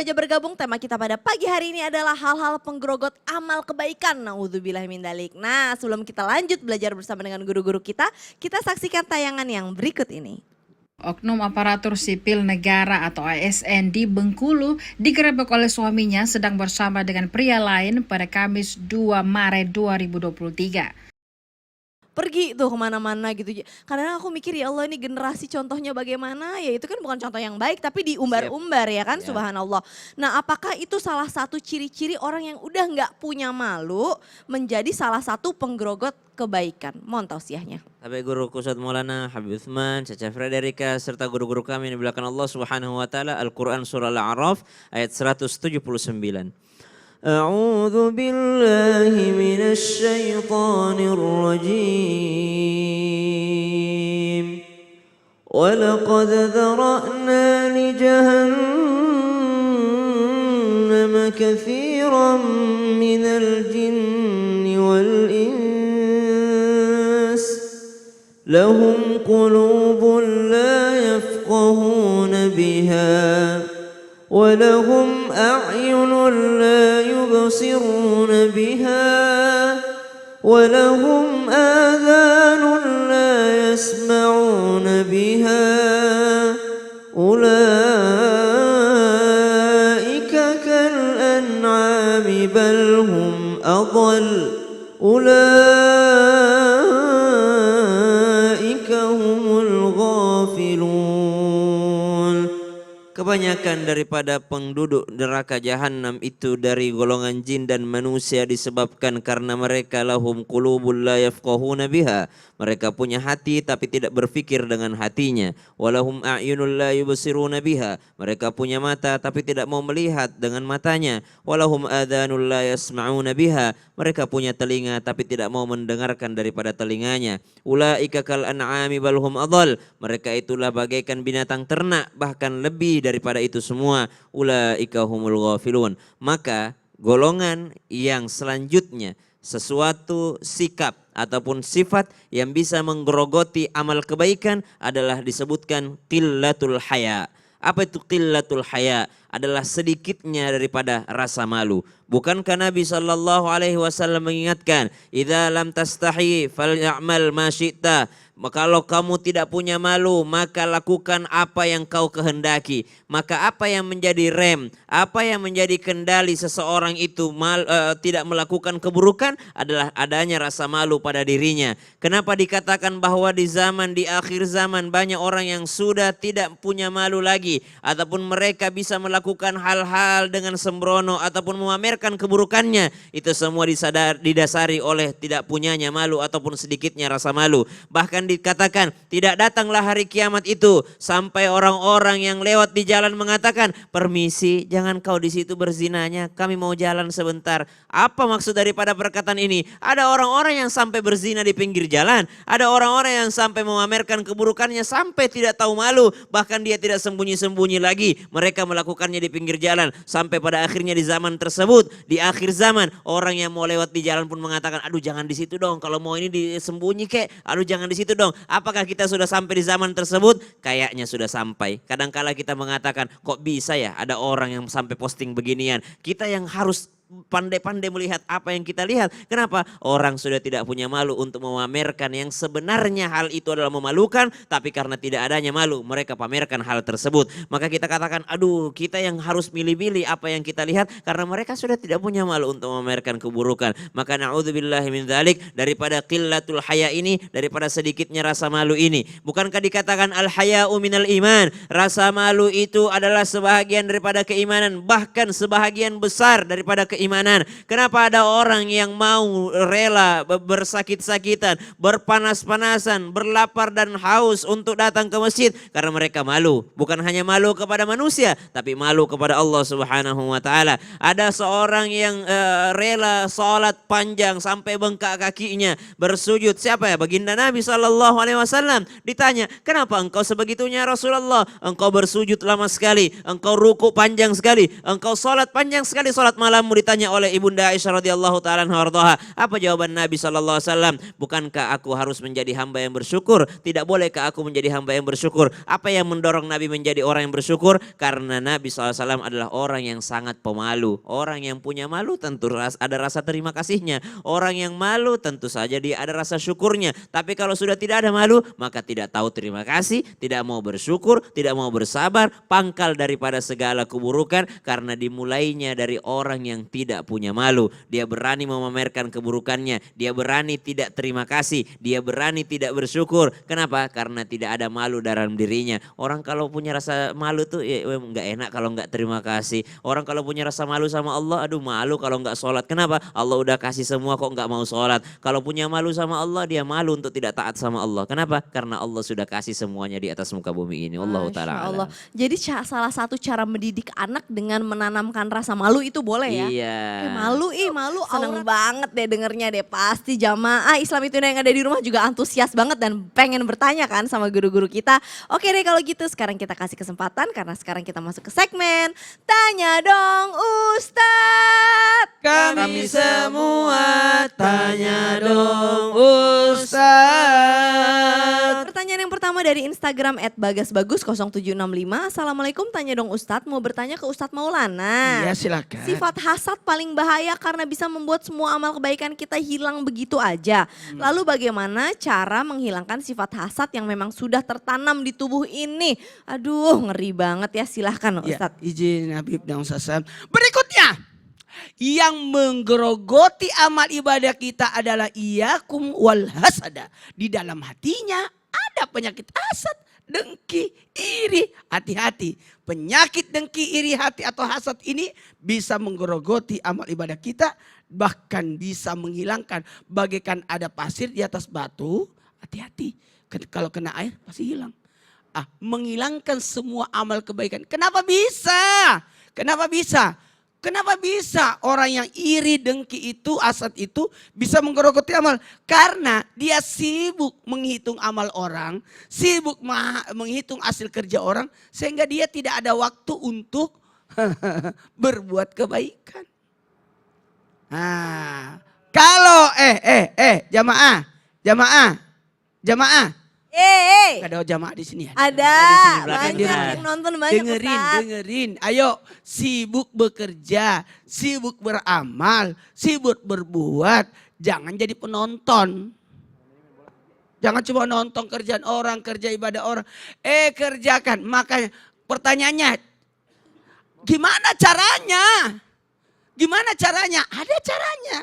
baru aja bergabung, tema kita pada pagi hari ini adalah hal-hal penggerogot amal kebaikan. Naudzubillah min dzalik. Nah, sebelum kita lanjut belajar bersama dengan guru-guru kita saksikan tayangan yang berikut ini. Oknum aparatur sipil negara atau ASN di Bengkulu digerebek oleh suaminya sedang bersama dengan pria lain pada Kamis 2 Maret 2023. Pergi tuh kemana-mana gitu. Kadang aku mikir ya Allah ini generasi contohnya bagaimana, ya itu kan bukan contoh yang baik tapi diumbar-umbar ya kan, subhanallah. Nah apakah itu salah satu ciri-ciri orang yang udah nggak punya malu menjadi salah satu penggerogot kebaikan? Mohon tausiahnya. Sampai guru Ustaz Maulana Habib Utsman, Caca Frederika serta guru-guru kami yang dimuliakan Allah Subhanahu wa taala, Al-Qur'an surah Al-A'raf ayat 179. أعوذ بالله من الشيطان الرجيم ولقد ذرأنا لجهنم كثيرا من الجن والإنس لهم قلوب لا يفقهون بها ولهم أعين لا يبصرون بها ولهم آذان لا يسمعون بها أولئك كالأنعام بل هم أضل أولئك هم الغافلون. Kebanyakan daripada penduduk neraka jahanam itu dari golongan jin dan manusia disebabkan karena mereka lahum qulubul la yafqahuna biha. Mereka punya hati tapi tidak berfikir dengan hatinya. Walahum a'yunul la yubsiruna biha. Mereka punya mata tapi tidak mau melihat dengan matanya. Walahum adhanul la yasma'una biha. Mereka punya telinga tapi tidak mau mendengarkan daripada telinganya. Ulaika kal an'ami bal hum adall. Mereka itulah bagaikan binatang ternak, bahkan lebih daripada itu semua. Ulaika humul ghafilun. Maka golongan yang selanjutnya, sesuatu sikap ataupun sifat yang bisa menggerogoti amal kebaikan adalah disebutkan qillatul haya. Apa itu qillatul haya? Adalah sedikitnya daripada rasa malu. Bukankah Nabi SAW mengingatkan, idza lam tastahi faly'amal ma syi'ta. Kalau kamu tidak punya malu, maka lakukan apa yang kau kehendaki. Maka apa yang menjadi rem, apa yang menjadi kendali seseorang itu tidak melakukan keburukan adalah adanya rasa malu pada dirinya. Kenapa dikatakan bahwa di akhir zaman banyak orang yang sudah tidak punya malu lagi, ataupun mereka bisa melakukan hal-hal dengan sembrono ataupun memamerkan keburukannya? Itu semua didasari oleh tidak punyanya malu ataupun sedikitnya rasa malu. Bahkan dikatakan tidak datanglah hari kiamat itu sampai orang-orang yang lewat di jalan mengatakan, permisi, jangan kau di situ berzinanya, kami mau jalan sebentar. Apa maksud daripada perkataan ini? Ada orang-orang yang sampai berzina di pinggir jalan, ada orang-orang yang sampai memamerkan keburukannya sampai tidak tahu malu, bahkan dia tidak sembunyi-sembunyi lagi, mereka melakukannya di pinggir jalan. Sampai pada akhirnya di zaman tersebut, di akhir zaman, orang yang mau lewat di jalan pun mengatakan, aduh jangan di situ dong, kalau mau ini disembunyi kek, aduh jangan di situ dong. Apakah kita sudah sampai di zaman tersebut? Kayaknya sudah sampai. Kadangkala kita mengatakan, kok bisa ya ada orang yang sampai posting beginian. Kita yang harus pandai-pandai melihat apa yang kita lihat. Kenapa? Orang sudah tidak punya malu untuk memamerkan yang sebenarnya hal itu adalah memalukan, tapi karena tidak adanya malu mereka pamerkan hal tersebut. Maka kita katakan, aduh kita yang harus milih-milih apa yang kita lihat karena mereka sudah tidak punya malu untuk memamerkan keburukan. Maka na'udzubillahi min dzalik, daripada qillatul haya ini, daripada sedikitnya rasa malu ini. Bukankah dikatakan al-haya'u minal iman? Rasa malu itu adalah sebahagian daripada keimanan, bahkan sebahagian besar daripada keimanan. Kenapa ada orang yang mau rela bersakit-sakitan, berpanas-panasan, berlapar dan haus untuk datang ke masjid? Karena mereka malu. Bukan hanya malu kepada manusia, tapi malu kepada Allah Subhanahu wa taala. Ada seorang yang rela salat panjang sampai bengkak kakinya, bersujud. Siapa ya? Baginda Nabi SAW. Ditanya, kenapa engkau sebegitunya Rasulullah? Engkau bersujud lama sekali, engkau ruku panjang sekali, engkau salat panjang sekali salat malammu. ditanya oleh Ibunda Aisyah radhiyallahu taala anha, apa jawaban Nabi sallallahu alaihi wasallam? Bukankah aku harus menjadi hamba yang bersyukur? Tidak bolehkah aku menjadi hamba yang bersyukur? Apa yang mendorong Nabi menjadi orang yang bersyukur? Karena Nabi sallallahu alaihi wasallam adalah orang yang sangat pemalu. Orang yang punya malu tentu ada rasa terima kasihnya. Orang yang malu tentu saja dia ada rasa syukurnya. Tapi kalau sudah tidak ada malu, maka tidak tahu terima kasih, tidak mau bersyukur, tidak mau bersabar, pangkal daripada segala keburukan karena dimulainya dari orang yang tidak punya malu. Dia berani memamerkan keburukannya, dia berani tidak terima kasih, dia berani tidak bersyukur. Kenapa? Karena tidak ada malu dalam dirinya. Orang kalau punya rasa malu tuh ya nggak enak kalau nggak terima kasih. Orang kalau punya rasa malu sama Allah, aduh malu kalau nggak sholat. Kenapa? Allah udah kasih semua kok nggak mau sholat. Kalau punya malu sama Allah, dia malu untuk tidak taat sama Allah. Kenapa? Karena Allah sudah kasih semuanya di atas muka bumi ini. Allahu ta'ala Masya alam. Allah. Jadi salah satu cara mendidik anak dengan menanamkan rasa malu itu boleh ya? Iya. Malu seneng banget deh dengernya deh. Pasti jamaah Islam itu yang ada di rumah juga antusias banget dan pengen bertanya kan sama guru-guru kita. Oke deh kalau gitu sekarang kita kasih kesempatan karena sekarang kita masuk ke segmen Tanya Dong Ustadz. Kami semua tanya dong Ustaz. Pertanyaan yang pertama dari Instagram @bagasbagus0765. Assalamualaikum, tanya dong Ustadz, mau bertanya ke Ustadz Maulana. Iya silakan. Sifat hasad paling bahaya karena bisa membuat semua amal kebaikan kita hilang begitu aja. Lalu bagaimana cara menghilangkan sifat hasad yang memang sudah tertanam di tubuh ini? Aduh ngeri banget ya, silahkan Ya, Ustadz. izin Habib dan Ustaz. Berikutnya, yang menggerogoti amal ibadah kita adalah iyakum wal hasada. Di dalam hatinya ada penyakit hasad, dengki, iri. Hati-hati, penyakit dengki, iri, hati atau hasad ini bisa menggerogoti amal ibadah kita. Bahkan bisa menghilangkan bagaikan ada pasir di atas batu. Hati-hati, kalau kena air pasti hilang. Menghilangkan semua amal kebaikan. Kenapa bisa? Kenapa bisa? Kenapa bisa orang yang iri, dengki itu, hasad itu bisa menggerogoti amal? Karena dia sibuk menghitung amal orang, sibuk menghitung hasil kerja orang, sehingga dia tidak ada waktu untuk berbuat kebaikan. Nah, kalau jamaah. Gak ada jamaah di sini ya? Ada, belakang banyak kita. yang nonton banyak Ustadz. Dengerin. Ayo, sibuk bekerja, sibuk beramal, sibuk berbuat. Jangan jadi penonton. Jangan cuma nonton kerjaan orang, kerja ibadah orang. Kerjakan. Makanya pertanyaannya, gimana caranya? Gimana caranya? Ada caranya.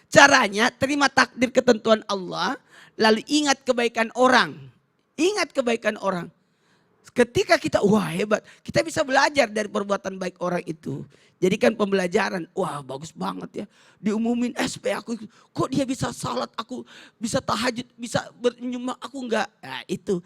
Caranya terima takdir ketentuan Allah, lalu ingat kebaikan orang. Ingat kebaikan orang. Ketika kita, wah hebat, kita bisa belajar dari perbuatan baik orang itu. Jadikan pembelajaran, wah bagus banget ya. Diumumin SP aku, kok dia bisa salat, aku bisa tahajud, bisa bernyumbang, aku enggak. Nah itu,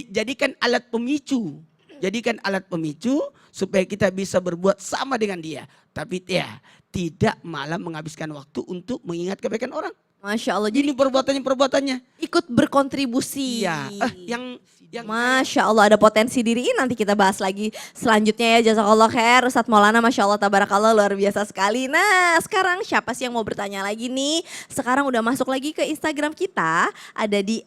jadikan alat pemicu. Jadikan alat pemicu supaya kita bisa berbuat sama dengan dia. Tapi ya, tidak malah menghabiskan waktu untuk mengingat kebaikan orang. Masya Allah, Jadi jadi perbuatannya. ikut berkontribusi. Iya. yang Masya Allah, ada potensi diri ini nanti kita bahas lagi selanjutnya ya. Jazakallah khair Ustadz Maulana, Masya Allah tabarakallah, luar biasa sekali. Nah sekarang siapa sih yang mau bertanya lagi nih? Sekarang udah masuk lagi ke Instagram kita, ada di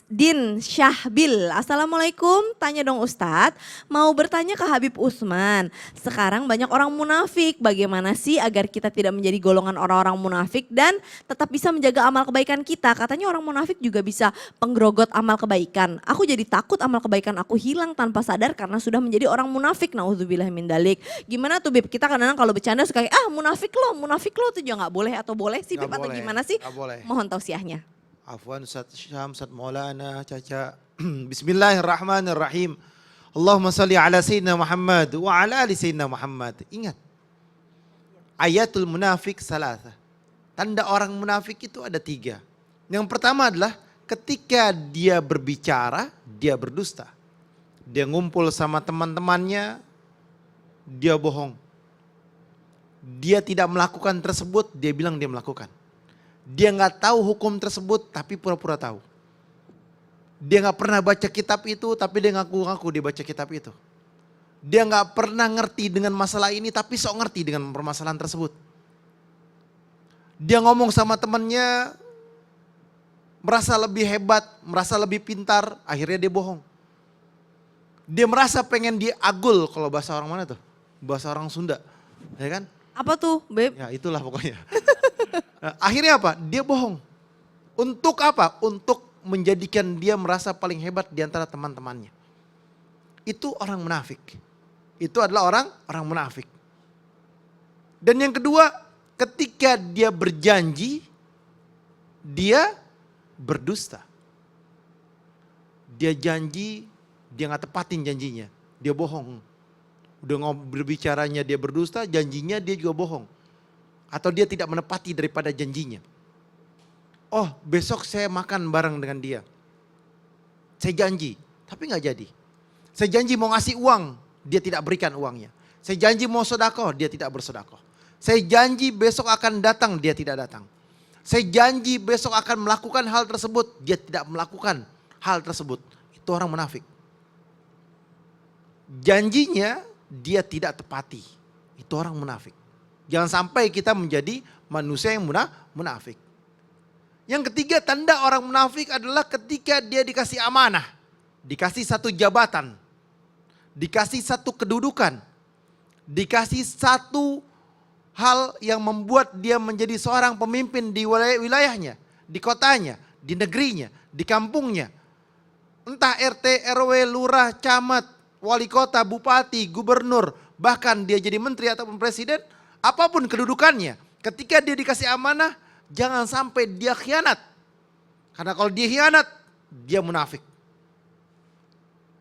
@Din Syahbil. Assalamualaikum, tanya dong Ustadz, mau bertanya ke Habib Usman. Sekarang banyak orang munafik, bagaimana sih agar kita tidak menjadi golongan orang-orang munafik dan tetap bisa menjaga amal kebaikan kita? Katanya orang munafik juga bisa penggerogot amal kebaikan. Aku jadi takut amal kebaikan aku hilang tanpa sadar karena sudah menjadi orang munafik. Nauzubillah min dalik. Gimana tuh Bib? Kita kadang-kadang kalau bercanda suka munafik lo tuh juga nggak boleh atau boleh sih Bib atau gimana sih? Nggak boleh. Mohon tausiahnya. Afwan Ustaz Syam, Ustaz Maulana, Caca. Bismillahirrahmanirrahim. Allahumma salli ala Sayyidina Muhammad wa ala ali Sayyidina Muhammad. Ingat, ayatul munafik salasa. Tanda orang munafik itu ada 3. Yang pertama adalah ketika dia berbicara, dia berdusta. Dia ngumpul sama teman-temannya, dia bohong. Dia tidak melakukan tersebut, dia bilang dia melakukan. Dia nggak tahu hukum tersebut tapi pura-pura tahu. Dia nggak pernah baca kitab itu tapi dia ngaku-ngaku dia baca kitab itu. Dia nggak pernah ngerti dengan masalah ini tapi sok ngerti dengan permasalahan tersebut. Dia ngomong sama temannya, merasa lebih hebat, merasa lebih pintar, akhirnya dia bohong. Dia merasa pengen diagul, kalau bahasa orang mana tuh? Bahasa orang Sunda, ya kan? Apa tuh, Beb? Ya itulah pokoknya. Nah, akhirnya apa? Dia bohong. Untuk apa? Untuk menjadikan dia merasa paling hebat di antara teman-temannya. Itu orang munafik. Itu adalah orang munafik. Dan yang kedua, ketika dia berjanji, dia berdusta. Dia janji, dia nggak tepatin janjinya. Dia bohong. Udah berbicaranya dia berdusta, janjinya dia juga bohong. Atau dia tidak menepati daripada janjinya. Oh, besok saya makan bareng dengan dia. Saya janji, tapi nggak jadi. Saya janji mau ngasih uang, dia tidak berikan uangnya. Saya janji mau sedekah, dia tidak bersedekah. Saya janji besok akan datang, dia tidak datang. Saya janji besok akan melakukan hal tersebut, dia tidak melakukan hal tersebut. Itu orang munafik. Janjinya dia tidak tepati. Itu orang munafik. Jangan sampai kita menjadi manusia yang munafik. Yang ketiga, tanda orang munafik adalah ketika dia dikasih amanah, dikasih satu jabatan, dikasih satu kedudukan, dikasih satu hal yang membuat dia menjadi seorang pemimpin di wilayahnya, di kotanya, di negerinya, di kampungnya. Entah RT, RW, lurah, camat, wali kota, bupati, gubernur, bahkan dia jadi menteri ataupun presiden, apapun kedudukannya, ketika dia dikasih amanah, jangan sampai dia khianat. Karena kalau dia khianat, dia munafik.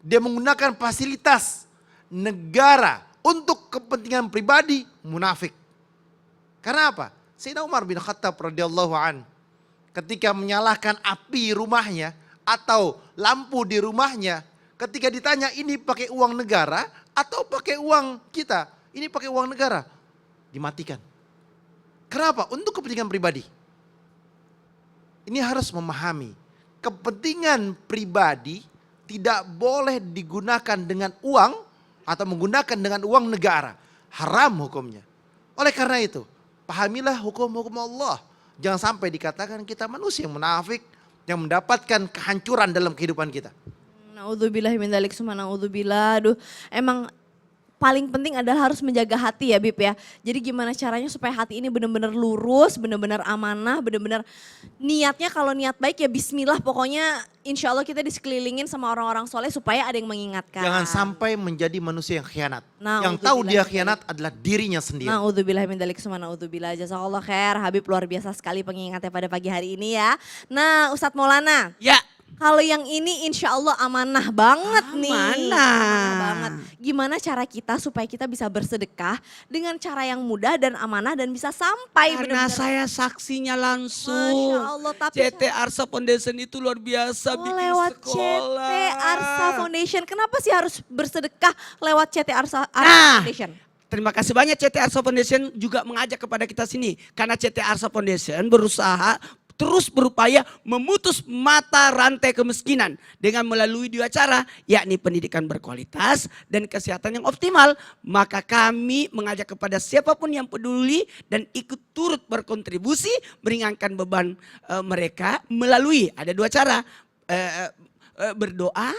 Dia menggunakan fasilitas negara untuk kepentingan pribadi, munafik. Karena apa? Sayyidina Umar bin Khattab radhiyallahu an, ketika menyalakan api rumahnya atau lampu di rumahnya, ketika ditanya ini pakai uang negara atau pakai uang kita, ini pakai uang negara, dimatikan. Kenapa? Untuk kepentingan pribadi. Ini harus memahami, kepentingan pribadi tidak boleh digunakan dengan uang atau menggunakan dengan uang negara. Haram hukumnya. Oleh karena itu, pahamilah hukum-hukum Allah. Jangan sampai dikatakan kita manusia yang munafik, yang mendapatkan kehancuran dalam kehidupan kita. Naudzubillah min dzalik, summa naudzubillah. Aduh, emang paling penting adalah harus menjaga hati ya Bib ya. Jadi gimana caranya supaya hati ini benar-benar lurus, benar-benar amanah, benar-benar niatnya kalau niat baik ya bismillah, pokoknya insya Allah kita disekelilingin sama orang-orang soleh supaya ada yang mengingatkan. Jangan sampai menjadi manusia yang khianat. Nah, Yang tahu dia khianat adalah dirinya sendiri. Naudzubillah min dzalik, summa naudzubillah. Jazakallah khair. Habib luar biasa sekali pengingatnya pada pagi hari ini ya. Nah Ustadz Maulana. Ya. Kalau yang ini insya Allah amanah banget nih. Amanah banget. Gimana cara kita supaya kita bisa bersedekah dengan cara yang mudah dan amanah dan bisa sampai Karena benar-benar. saya saksinya langsung. Masya Allah, tapi CT Arsa Foundation itu luar biasa bikin lewat sekolah. CT Arsa Foundation. Kenapa sih harus bersedekah lewat CT Arsa Nah, Foundation? Terima kasih banyak CT Arsa Foundation juga mengajak kepada kita sini. Karena CT Arsa Foundation berusaha terus berupaya memutus mata rantai kemiskinan dengan melalui dua cara, yakni pendidikan berkualitas dan kesehatan yang optimal. Maka kami mengajak kepada siapapun yang peduli dan ikut turut berkontribusi meringankan beban mereka melalui ada dua cara, berdoa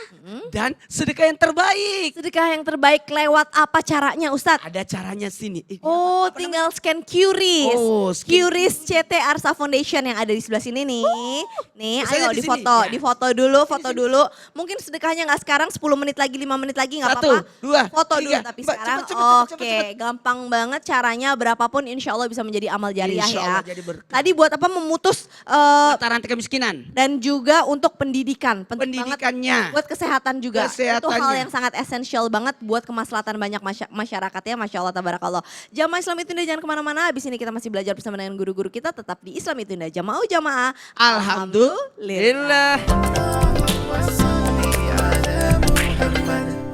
dan sedekah yang terbaik. Sedekah yang terbaik lewat apa caranya Ustadz? Ada caranya sini. Oh, tinggal scan QRIS. Oh, QRIS CT Arsa Foundation yang ada di sebelah sini nih. Nih, Misalnya ayo di difoto, sini, ya. difoto dulu, foto dulu. Mungkin sedekahnya nggak sekarang, 10 menit lagi, 5 menit lagi nggak Satu, apa-apa. dua, Foto tiga. dulu tapi Mbak, sekarang cepet, oke, gampang banget caranya, berapapun insya Allah bisa menjadi amal jariah Insya ya. Allah jadi berkah. Tadi buat apa memutus Mata rantai kemiskinan. dan juga untuk pendidikan. Penting banget Pendidikannya. buat kesehatan juga. Itu hal Kesehatannya. yang sangat esensial banget buat kemaslahatan banyak masyarakatnya. Masya Allah, tabarakallah. Jamaah Islam itu Indah, jangan kemana-mana. Habis ini kita masih belajar bersama dengan guru-guru kita tetap di Islam itu Indah. Jamaah. Alhamdulillah. Allahumma shalli ala Muhammad.